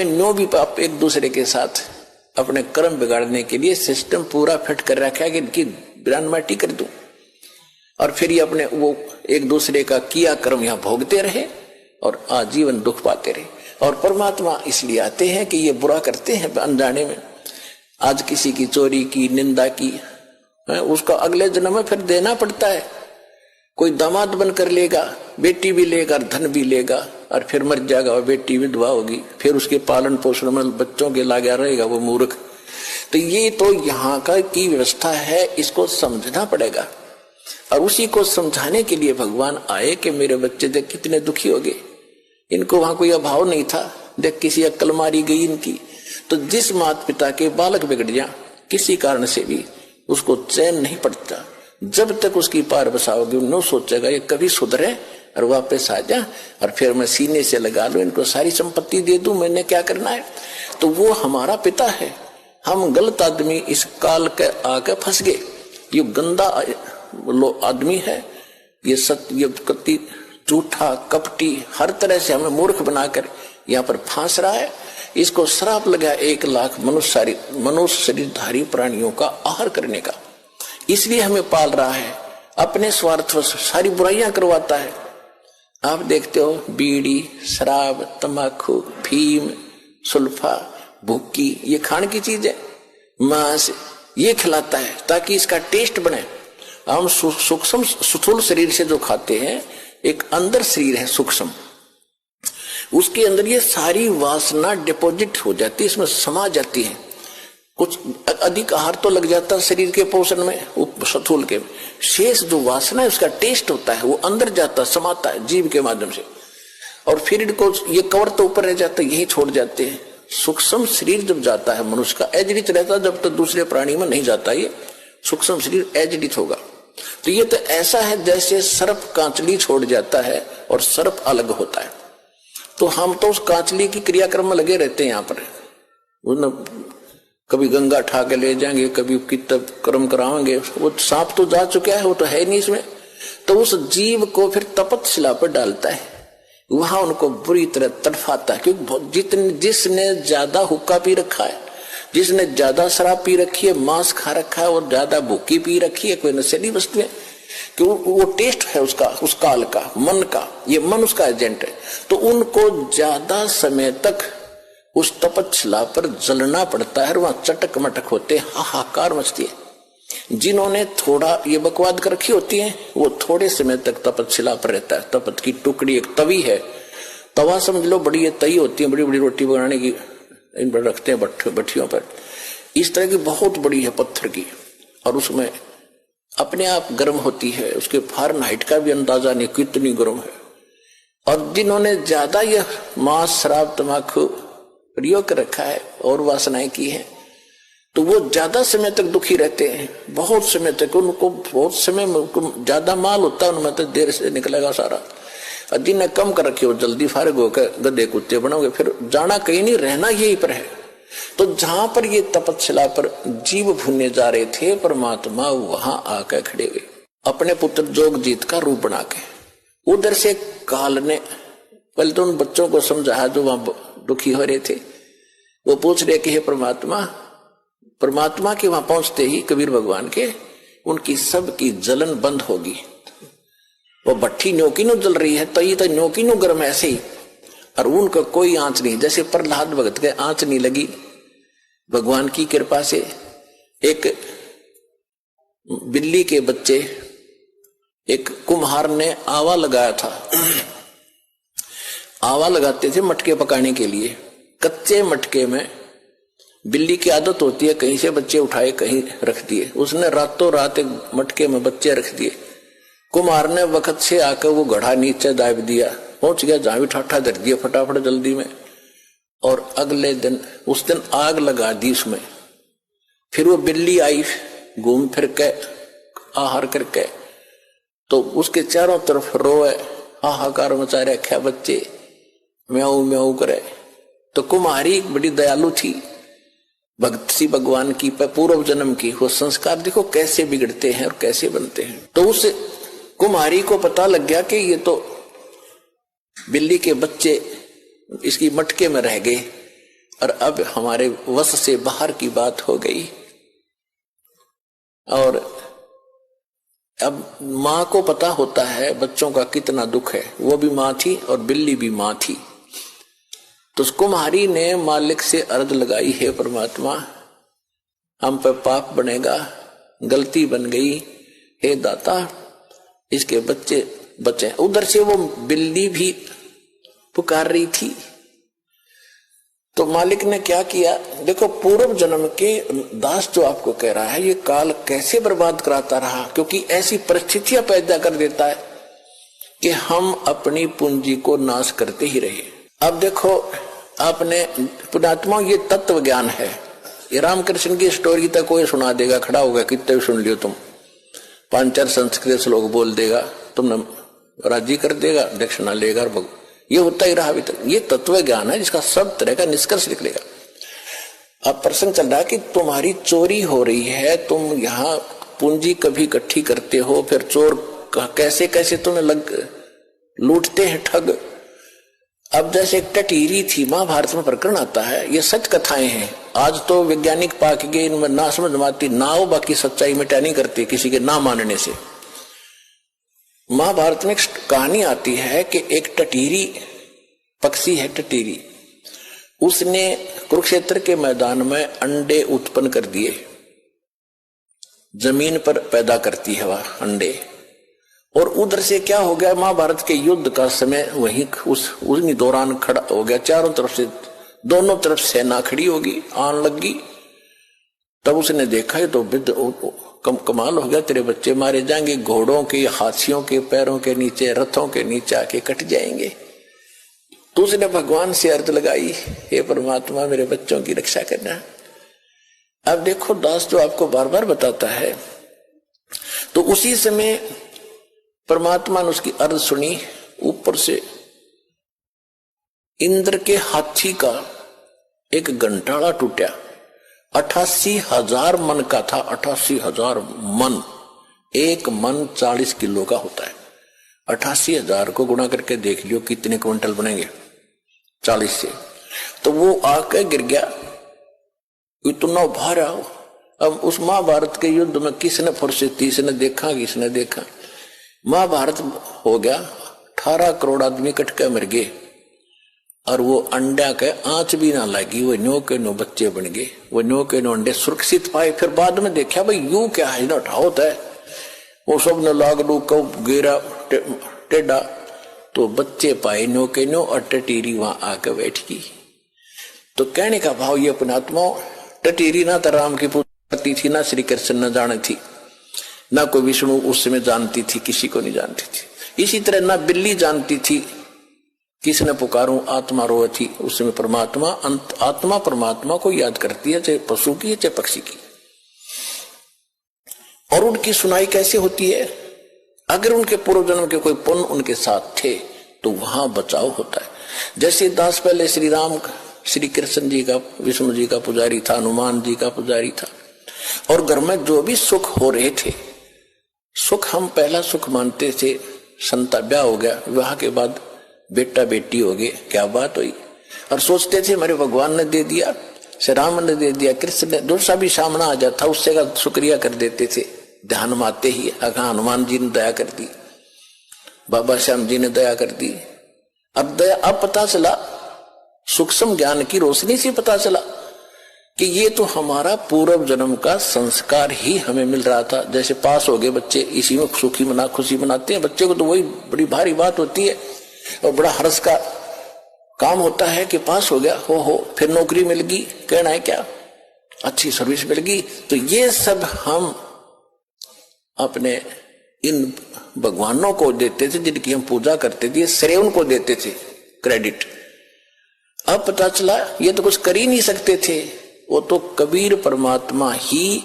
No भी आप एक दूसरे के साथ अपने कर्म बिगाड़ने के लिए सिस्टम पूरा फिट कर रखा है कि इनकी बिरान माटी कर दूं, और फिर ये अपने वो एक दूसरे का किया कर्म यहां भोगते रहे और आजीवन दुख पाते रहे। और परमात्मा इसलिए आते हैं कि ये बुरा करते हैं अनजाने में। आज किसी की चोरी की, निंदा की, उसका अगले जन्म में फिर देना पड़ता है। कोई दामाद बनकर लेगा, बेटी भी लेगा, धन भी लेगा, और फिर मर जाएगा और बेटी विधवा होगी, फिर उसके पालन पोषण में बच्चों के लागा रहेगा वो मूर्ख। तो ये तो यहाँ का की व्यवस्था है, इसको समझना पड़ेगा। और उसी को समझाने के लिए भगवान आए कि मेरे बच्चे देख कितने दुखी हो गए, इनको वहां कोई अभाव नहीं था, देख किसी अक्ल मारी गई इनकी। तो जिस माता पिता के बालक बिगड़ जाए किसी कारण से भी, उसको चैन नहीं पड़ता जब तक उसकी पार बसाओगे। न सोचेगा ये कभी सुधरे और वापस आ जा और फिर मैं सीने से लगा लूं, इनको सारी संपत्ति दे दूं, मैंने क्या करना है। तो वो हमारा पिता है। हम गलत आदमी इस काल के आके फंस गए। ये गंदा आदमी है, ये कति झूठा कपटी, हर तरह से हमें मूर्ख बनाकर यहाँ पर फांस रहा है। इसको श्राप लगा 1 लाख मनुष्य शरीरधारी प्राणियों का आहार करने का। इसलिए हमें पाल रहा है, अपने स्वार्थ से सारी बुराइयां करवाता है। आप देखते हो बीड़ी, शराब, तंबाकू, फीम, सुल्फा, भुक्की, ये खाने की चीज है। मांस ये खिलाता है ताकि इसका टेस्ट बने। हम सूक्ष्म स्थूल शरीर से जो खाते हैं, एक अंदर शरीर है सूक्ष्म, उसके अंदर ये सारी वासना डिपॉजिट हो जाती है, इसमें समा जाती है। कुछ अधिक आहार तो लग जाता है शरीर के पोषण में, स्थूल के शेष जो वासना है उसका टेस्ट होता है, वो अंदर जाता समाता है जीव के माध्यम से, और फिर इनको ये कवर तो ऊपर रह जाता है, यही छोड़ जाते हैं। सूक्ष्म शरीर जब जाता है मनुष्य का एजडित रहता है, जब तक दूसरे प्राणी में नहीं जाता ये सूक्ष्म शरीर एजडित होगा। तो ये तो ऐसा है जैसे सर्प कांचली छोड़ जाता है और सर्प अलग होता है। तो हम तो उस कांचली की क्रियाक्रम में लगे रहते हैं। यहाँ पर कभी गंगा ठा के ले जाएंगे, कभी कितब कर्म कराएंगे, वो सांप तो जा चुका है, वो तो है नहीं इसमें। तो उस जीव को फिर तपतशिला पर डालता है, वहां उनको बुरी तरह तड़फाता है। क्योंकि जिसने ज्यादा हुक्का पी रखा है, जिसने ज्यादा शराब पी रखी है, मांस खा रखा है और ज्यादा भूखी पी रखी है, कोई नशीली वस्तु है, कि वो टेस्ट है उसका, उस काल का, मन का, ये मन उसका एजेंट है। तो उनको ज्यादा समय तक उस तपतशिला पर जलना पड़ता है, वहां चटक मटक होते, हाहाकार मचती है। जिन्होंने थोड़ा ये बकवाद कर रखी होती है, वो थोड़े समय तक तपतशिला पर रहता है। तपत की टुकड़ी एक तवी है, तवा समझ लो, बड़ी ये तई होती है, बड़ी बड़ी रोटी बनाने की, इन पर रखते हैं भट्टियों पर। इस तरह की बहुत बड़ी है पत्थर की, और उसमें अपने आप गर्म होती है, उसके फारेनहाइट का भी अंदाजा नहीं कितनी गर्म है। और जिन्होंने ज्यादा यह मांस, शराब, तंबाकू प्रयोग कर रखा है और वासनाएं की है, तो वो ज्यादा समय तक दुखी रहते हैं, बहुत समय तक। उनको बहुत समय में ज्यादा माल होता है, उनमें तो देर से निकलेगा सारा। और जिन्हें कम कर रखे हो जल्दी फारिग होकर गधे कुत्ते बनोगे, फिर जाना कहीं नहीं, रहना यही पर है। तो जहां पर ये तपतशिला पर जीव भुनने जा रहे थे, परमात्मा वहां आकर खड़े हुए अपने पुत्र जोगजीत का रूप बना के। उधर से काल ने पहले तो उन बच्चों को समझाया जो वहां दुखी हो रहे थे। वो पूछ रहे कि हे परमात्मा, परमात्मा के वहां पहुंचते ही कबीर भगवान के, उनकी सबकी जलन बंद होगी। वो भट्टी न्योकी नो जल रही है, तो ये तो न्योकी नो गर्म ऐसे ही, और उनका कोई आंच नहीं। जैसे प्रहलाद भगत के आंच नहीं लगी, भगवान की कृपा से एक बिल्ली के बच्चे, एक कुम्हार ने आवा लगाया था। आवा लगाते थे मटके पकाने के लिए। कच्चे मटके में बिल्ली की आदत होती है कहीं से बच्चे उठाए कहीं रख दिए। उसने रातों रात एक मटके में बच्चे रख दिए। कुम्हार ने वक्त से आकर वो घड़ा नीचे दाब दिया, पहुंच गया जहां भी ठाठा धर दिया फटाफट जल्दी में, और अगले दिन उस दिन आग लगा दी उसमें। फिर वो बिल्ली आई घूम फिर के आहार करके, तो उसके चारों तरफ रोए, हाहाकार मचा रखा, बच्चे म्याऊ म्याऊ करे। तो कुम्हारी बड़ी दयालु थी, भक्त सी भगवान की, पूर्व जन्म की, वो संस्कार देखो कैसे बिगड़ते हैं और कैसे बनते हैं। तो उस कुम्हारी को पता लग गया कि ये तो बिल्ली के बच्चे इसकी मटके में रह गए, और अब हमारे वश से बाहर की बात हो गई। और अब माँ को पता होता है बच्चों का कितना दुख है। वो भी माँ थी और बिल्ली भी माँ थी। तो कुम्हारी ने मालिक से अर्ज लगाई, हे परमात्मा, हम पे पाप बनेगा, गलती बन गई, हे दाता इसके बच्चे बचे। उधर से वो बिल्ली भी पुकार रही थी। तो मालिक ने क्या किया, देखो पूर्व जन्म के दास जो आपको कह रहा है ये काल कैसे बर्बाद कराता रहा, क्योंकि ऐसी परिस्थितियां पैदा कर देता है कि हम अपनी पूंजी को नाश करते ही रहे। अब देखो आपने पुण्यात्मा, ये तत्व ज्ञान है। ये रामकृष्ण की स्टोरी तक कोई सुना देगा, खड़ा होगा, कितने भी सुन लियो तुम, 5-4 संस्कृत श्लोक बोल देगा, तुमने राजी कर देगा, दक्षिणा लेगा और ये होता ही रहा अभी तक। ये तत्व ज्ञान है जिसका सब तरह का निष्कर्ष निकलेगा। अब प्रश्न चल रहा है कि तुम्हारी चोरी हो रही है, तुम यहाँ पूंजी कभी इकट्ठी करते हो, फिर चोर कैसे कैसे तुम्हें लूटते हैं ठग। अब जैसे एक टटीरी थी, महाभारत में प्रकरण आता है, ये सच कथाएं हैं। आज तो वैज्ञानिक पाक गए, इनमें ना समझ माती ना हो, बाकी सच्चाई मिटा नहीं करती किसी के ना मानने से। महाभारत में एक कहानी आती है कि एक टटीरी पक्षी है, टटीरी, उसने कुरुक्षेत्र के मैदान में अंडे उत्पन्न कर दिए। जमीन पर पैदा करती है वह अंडे। और उधर से क्या हो गया, महाभारत के युद्ध का समय वहीं उसी दौरान खड़ा हो गया। चारों तरफ से, दोनों तरफ सेना खड़ी होगी, आन लगी। तब उसने देखा तो कमाल हो गया, तेरे बच्चे मारे जाएंगे, घोड़ों के, हाथियों के पैरों के नीचे, रथों के नीचे आके कट जाएंगे। तो उसने भगवान से अर्ज लगाई, हे परमात्मा मेरे बच्चों की रक्षा करना। अब देखो दास जो आपको बार बार बताता है, तो उसी समय परमात्मा ने उसकी अर्ज सुनी। ऊपर से इंद्र के हाथी का एक घंटाड़ा टूटा, 88,000 मन का था। 88,000 मन, एक मन 40 किलो का होता है। 88,000 को गुणा करके देख लियो कितने क्विंटल बनेंगे 40 से। तो वो आके गिर गया, इतना भारा। अब उस महाभारत के युद्ध में किसने फुर्सत थी, इसने देखा, किसने देखा। महाभारत हो गया, 18 करोड़ आदमी कट के मर गए, और वो अंडा के आंच भी ना लगी, वो न्यो के न्यो बच्चे बन गए, वो न्यो के न्यो अंडे सुरक्षित पाए। फिर बाद में देखा भाई यू क्या है ना, उठावत है, वो सब ने लाग लू कब गेरा टेढ़ा, तो बच्चे पाए न्यो के न्यो, और टटीरी वहां आकर बैठ गई। तो कहने का भाव ये पुण्यात्मा, टटीरी ना तो राम की पूजा करती थी, ना श्री कृष्ण न जाने थी, ना कोई विष्णु उस समय जानती थी, किसी को नहीं जानती थी। इसी तरह ना बिल्ली जानती थी किसने पुकारूं, आत्मा रो थी उस समय परमात्मा। आत्मा परमात्मा को याद करती है, चाहे पशु की है चाहे पक्षी की। और उनकी सुनाई कैसे होती है, अगर उनके पूर्व जन्म के कोई पुण्य उनके साथ थे तो वहां बचाव होता है। जैसे दास पहले श्री राम, श्री कृष्ण जी का, विष्णु जी का पुजारी था, हनुमान जी का पुजारी था, और घर में जो भी सुख हो रहे थे, सुख हम पहला सुख मानते थे, संता ब्याह हो गया, विवाह के बाद बेटा बेटी हो गए, क्या बात हुई, और सोचते थे मेरे भगवान ने दे दिया, श्री राम ने दे दिया, कृष्ण ने, दूसरा भी सामना आ जाता उससे का शुक्रिया कर देते थे। ध्यान में आते ही हनुमान जी ने दया कर दी, बाबा श्याम जी ने दया कर दी। अब दया, अब पता चला, सूक्ष्म ज्ञान की रोशनी से पता चला कि ये तो हमारा पूर्व जन्म का संस्कार ही हमें मिल रहा था। जैसे पास हो गए बच्चे, इसी में खुशी मनाते हैं बच्चे को, तो वही बड़ी भारी बात होती है और बड़ा हर्ष का काम होता है कि पास हो गया, हो फिर नौकरी मिल गई, कहना है क्या, अच्छी सर्विस मिल गई। तो ये सब हम अपने इन भगवानों को देते थे जिनकी हम पूजा करते थे, श्रेय उनको देते थे, क्रेडिट। अब पता चला ये तो कुछ कर ही नहीं सकते थे, वो तो कबीर परमात्मा ही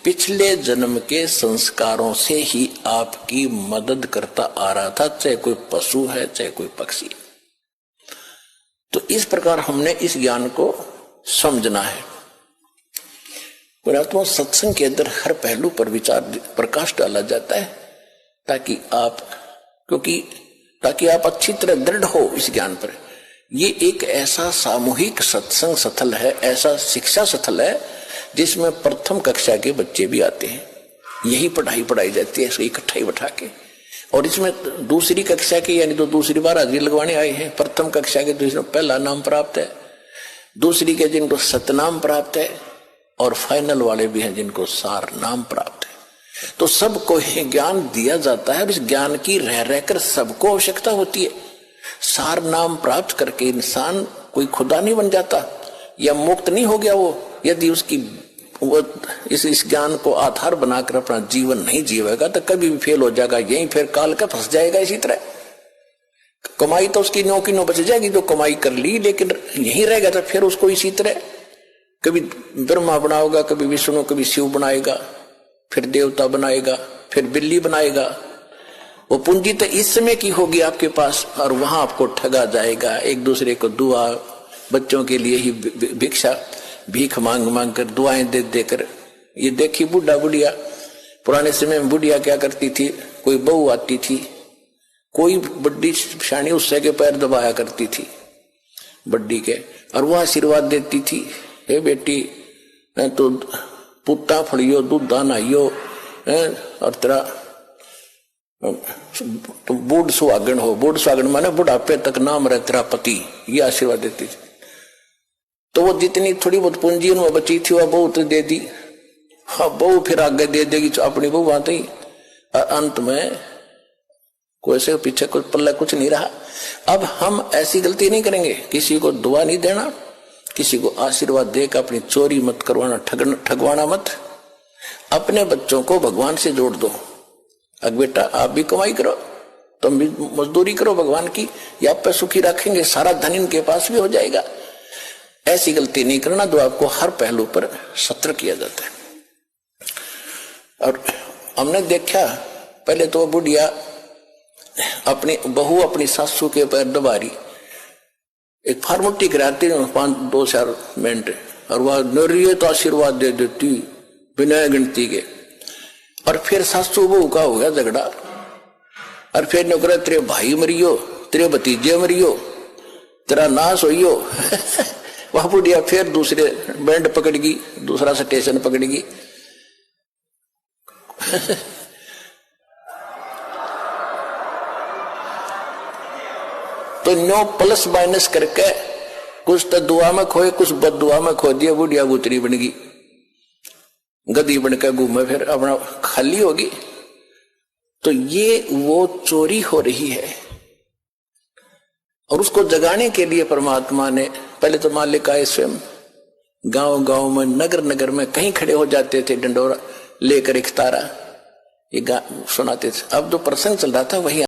पिछले जन्म के संस्कारों से ही आपकी मदद करता आ रहा था, चाहे कोई पशु है चाहे कोई पक्षी। तो इस प्रकार हमने इस ज्ञान को समझना है। पुरात्मा सत्संग के अंदर हर पहलू पर विचार प्रकाश डाला जाता है ताकि आप अच्छी तरह दृढ़ हो इस ज्ञान पर ये एक ऐसा सामूहिक सत्संग स्थल है, ऐसा शिक्षा स्थल है जिसमें प्रथम कक्षा के बच्चे भी आते हैं। यही पढ़ाई पढ़ाई जाती है इसको इकट्ठा ही बैठा के। और इसमें दूसरी कक्षा के यानी तो दूसरी बार हाजिरी लगवाने आए हैं, प्रथम कक्षा के जिनको पहला नाम प्राप्त है, दूसरी के जिनको सतनाम प्राप्त है, और फाइनल वाले भी हैं जिनको सार नाम प्राप्त है। तो सबको ही ज्ञान दिया जाता है। इस ज्ञान की रह रहकर सबको आवश्यकता होती है। सार नाम प्राप्त करके इंसान कोई खुदा नहीं बन जाता या मुक्त नहीं हो गया वो, यदि उसकी वो इस ज्ञान को आधार बनाकर अपना जीवन नहीं जीवेगा तो कभी भी फेल हो जाएगा, यहीं फिर काल का फंस जाएगा। इसी तरह कमाई तो उसकी नो की नो बच जाएगी जो कमाई कर ली, लेकिन यहीं रहेगा तो फिर उसको इसी तरह कभी ब्रह्मा बनाएगा, कभी विष्णु, कभी शिव बनाएगा, फिर देवता बनाएगा, फिर बिल्ली बनाएगा। वो पूंजी तो इस समय की होगी आपके पास और वहां आपको ठगा जाएगा। एक दूसरे को दुआ, बच्चों के लिए ही भिक्षा भीख मांग मांग कर, दुआएं दे देकर। ये देखी बुढ़ा बुढ़िया, पुराने समय में बुढ़िया क्या करती थी, कोई बहू आती थी, कोई बड्डी शानी उससे के पैर दबाया करती थी बड्डी के, और वह आशीर्वाद देती थी, हे बेटी तो पुत्ता फड़ियो, दूधा नहाइयो, और तेरा तुम बूढ़ सुहागन हो। बूढ़ सुहागन माने बुढ़ापे तक नाम रहे तेरा पति, ये आशीर्वाद देती थी। तो वो जितनी थोड़ी बहुत पूंजी उनमें बची थी वह बहू तो दे दी। हाँ, बहू फिर आगे दे देगी अपनी बहू आते ही, अंत में कोई से पीछे कुछ पल्ला कुछ नहीं रहा। अब हम ऐसी गलती नहीं करेंगे, किसी को दुआ नहीं देना, किसी को आशीर्वाद देकर अपनी चोरी मत करवाना, ठगवाना मत। अपने बच्चों को भगवान से जोड़ दो। अब बेटा आप भी कमाई करो, तुम भी मजदूरी करो भगवान की, या आप पे सुखी रखेंगे, सारा धन इनके पास भी हो जाएगा। ऐसी गलती नहीं करना जो आपको हर पहलू पर सत्र किया जाता है। और हमने देखा पहले तो बुढ़िया अपनी बहू अपनी सासू के पैर दबा रही, एक फार्मोटी कराती 5-2 मिनट, और वह नरिये तो आशीर्वाद दे देती बिना गिनती के। और फिर सासू बहू का हो गया झगड़ा, और फिर नौकरा तेरे भाई मरियो, तेरे भतीजे मरियो, तेरा नाश होइयो। वह बुढ़िया फिर दूसरे बैंड पकड़गी, दूसरा स्टेशन पकड़गी। तो 9 प्लस माइनस करके कुछ तो दुआ में खोए, कुछ बद दुआ में खो दिया। बुढ़िया बुतरी बन गई, गदी बनकर घूमे, फिर अपना खाली होगी। तो ये वो चोरी हो रही है, और उसको जगाने के लिए परमात्मा ने पहले तो मालिक आए स्वयं, गांव गांव में, नगर नगर में कहीं खड़े हो जाते थे डंडोरा लेकर एक तारा, ये सुनाते थे। अब जो प्रसंग चल रहा था वही